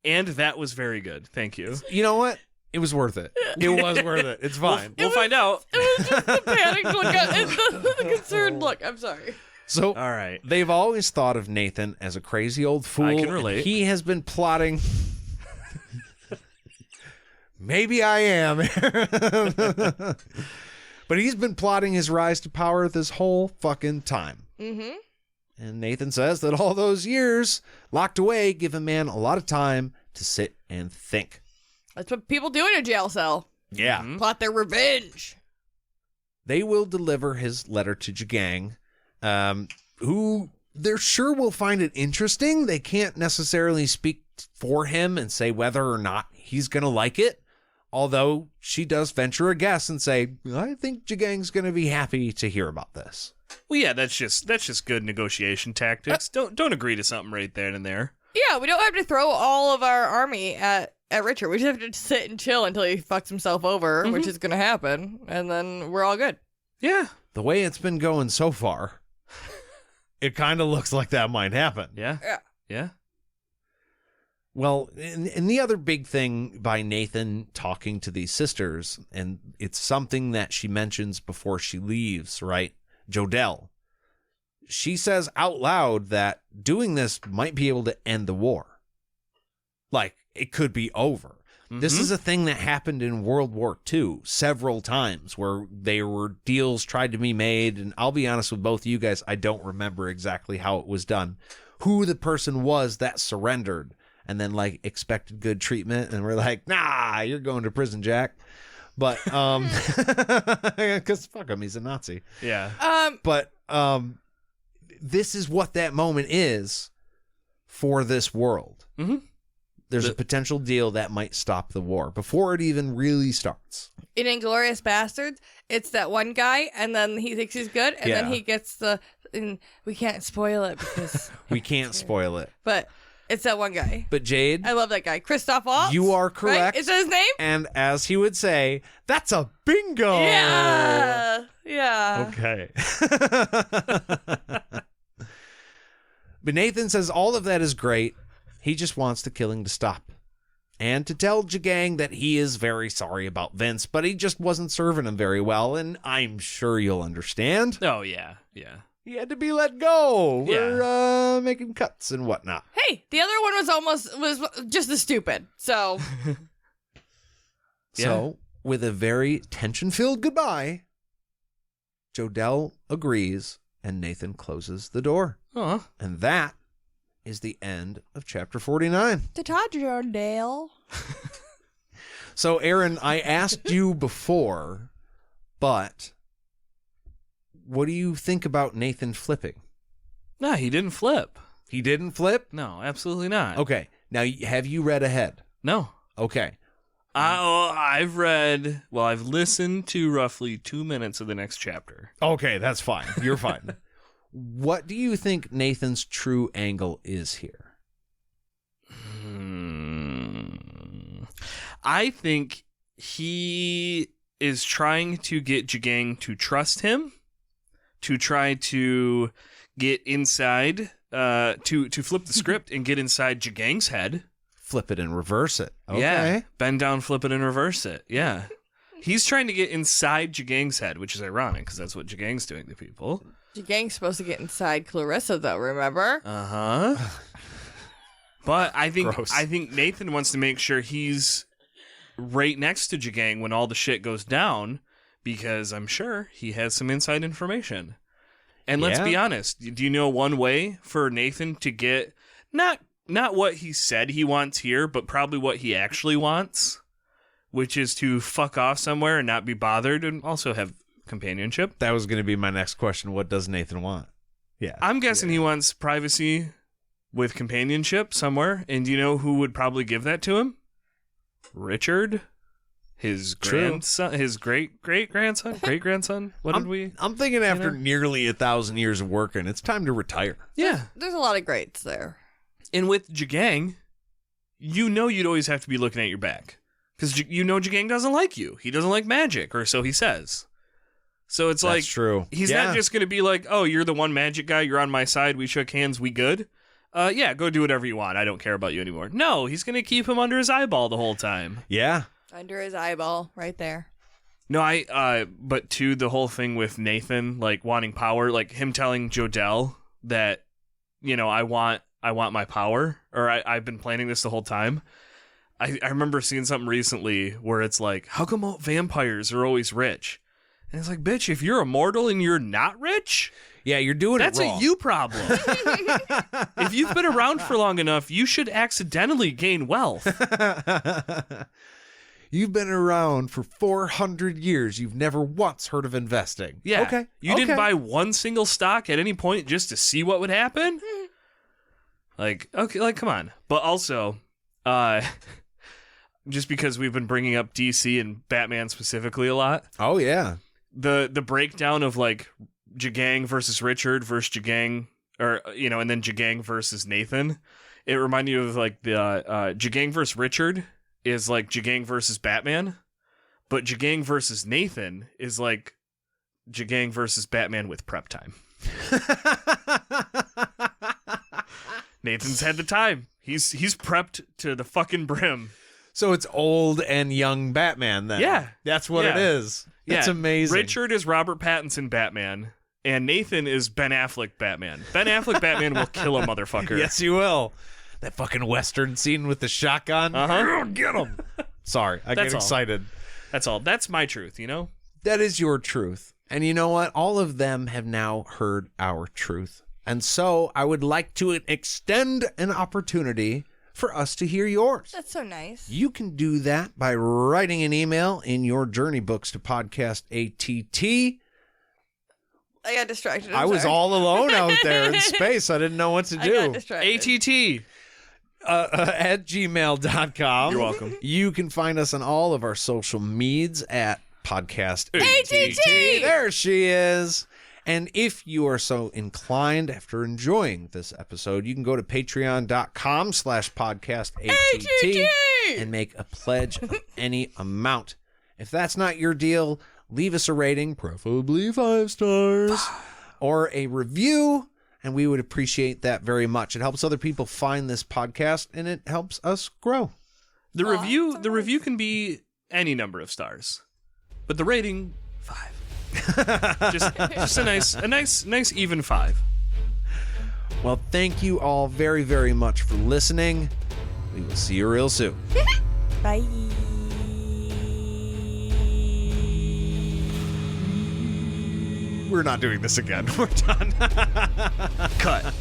And that was very good. Thank you. You know what? It was worth it. It was worth it. It's fine. We'll find out. It was just the panic look and the concerned look. I'm sorry. So, All right. They've always thought of Nathan as a crazy old fool. I can relate. He has been plotting. Maybe I am. But he's been plotting his rise to power this whole fucking time. Mm-hmm. And Nathan says that all those years locked away give a man a lot of time to sit and think. That's what people do in a jail cell. Yeah. Mm-hmm. Plot their revenge. They will deliver his letter to Jagang, who they're sure will find it interesting. They can't necessarily speak for him and say whether or not he's going to like it. Although she does venture a guess and say, I think Jagang's going to be happy to hear about this. Well, yeah, that's just good negotiation tactics. Don't agree to something right then and there. Yeah, we don't have to throw all of our army at Richard. We just have to sit and chill until he fucks himself over, which is going to happen, and then we're all good. Yeah. The way it's been going so far, it kind of looks like that might happen. Yeah. Yeah. Yeah. Well, and the other big thing by Nathan talking to these sisters, and it's something that she mentions before she leaves, right? Jodelle. She says out loud that doing this might be able to end the war. Like, it could be over. Mm-hmm. This is a thing that happened in World War II several times where there were deals tried to be made. And I'll be honest with both of you guys, I don't remember exactly how it was done. Who the person was that surrendered and then like expected good treatment. And we're like, nah, you're going to prison, Jack. But, because fuck him, he's a Nazi. Yeah. But this is what that moment is for this world. Mm-hmm. There's a potential deal that might stop the war before it even really starts. In Inglourious Bastards, it's that one guy, and then he thinks he's good, and then he gets and we can't spoil it because we can't spoil it. But it's that one guy. But Jade, I love that guy, Christoph Waltz. you are correct. Right? Is that his name? And as he would say, that's a bingo. Yeah. Yeah. Okay. But Nathan says all of that is great. He just wants the killing to stop. And to tell Jagang that he is very sorry about Vince, but he just wasn't serving him very well, and I'm sure you'll understand. Oh, yeah. Yeah. He had to be let go. We're making cuts and whatnot. Hey, the other one was just as stupid. So So, with a very tension-filled goodbye, Jodelle agrees, and Nathan closes the door. And that is the end of chapter 49. Ta-ta, Jodelle. So, Aaron, I asked you before, but what do you think about Nathan flipping? No, he didn't flip. He didn't flip? No, absolutely not. Okay. Now, have you read ahead? No. Okay. I've listened to roughly 2 minutes of the next chapter. Okay, that's fine. You're fine. What do you think Nathan's true angle is here? I think he is trying to get Jagang to trust him, to try to get inside, to flip the script and get inside Jagang's head. Flip it and reverse it. Okay. Yeah. Bend down, flip it, and reverse it. Yeah. He's trying to get inside Jagang's head, which is ironic because that's what Jagang's doing to people. Jagang's supposed to get inside Clarissa, though, remember? Uh-huh. But I think Gross. Nathan wants to make sure he's right next to Jagang when all the shit goes down, because I'm sure he has some inside information. And let's be honest, do you know one way for Nathan to get not what he said he wants here, but probably what he actually wants, which is to fuck off somewhere and not be bothered and also have companionship? That was going to be my next question. What does Nathan want? Yeah. I'm guessing he wants privacy with companionship somewhere. And do you know who would probably give that to him? Richard? His grandson? His great-grandson? Great-grandson? I'm thinking after nearly 1,000 years of working, it's time to retire. Yeah. There's a lot of greats there. And with Jagang, you'd always have to be looking at your back. Because Jagang doesn't like you. He doesn't like magic, or so he says. So it's That's true. He's not just going to be like, oh, you're the one magic guy, you're on my side, we shook hands, we good? Yeah, go do whatever you want. I don't care about you anymore. No, he's going to keep him under his eyeball the whole time. Yeah. Under his eyeball, right there. No, but too, the whole thing with Nathan, like, wanting power, like, him telling Jodelle that, I want my power, or I've been planning this the whole time. I remember seeing something recently where it's like, how come all vampires are always rich? And it's like, bitch, if you're immortal and you're not rich, yeah, you're doing that's it wrong. a you problem. If you've been around for long enough, you should accidentally gain wealth. You've been around for 400 years. You've never once heard of investing. Yeah. Okay. You didn't buy one single stock at any point just to see what would happen? Come on. But also, just because we've been bringing up DC and Batman specifically a lot. Oh, yeah. The breakdown of, like, Jagang versus Richard versus Jagang, and then Jagang versus Nathan. It reminded you of, like, the Jagang versus Richard is like Jagang versus Batman, but Jagang versus Nathan is like Jagang versus Batman with prep time. Nathan's had the time. He's prepped to the fucking brim. So it's old and young Batman then. Yeah. That's what it is. That's amazing. Richard is Robert Pattinson Batman, and Nathan is Ben Affleck Batman. Ben Affleck Batman will kill a motherfucker. Yes, you will. That fucking Western scene with the shotgun. Uh-huh. Get him. Sorry, I get excited. That's all. That's my truth, That is your truth. And you know what? All of them have now heard our truth. And so I would like to extend an opportunity for us to hear yours. That's so nice. You can do that by writing an email in your journey books to podcast ATT. I got distracted. I was all alone out there in space. I didn't know what to do. I got distracted. ATT. At gmail.com. You're welcome. You can find us on all of our social medias at podcast ATT. There she is. And if you are so inclined after enjoying this episode, you can go to patreon.com/podcast ATT and make a pledge of any amount. If that's not your deal, leave us a rating, preferably 5 stars, or a review, and we would appreciate that very much. It helps other people find this podcast, and it helps us grow. The review can be any number of stars, but the rating 5. just a nice even 5. Well, thank you all very, very much for listening. We will see you real soon. Bye. We're we're not doing this again. We're done. Cut.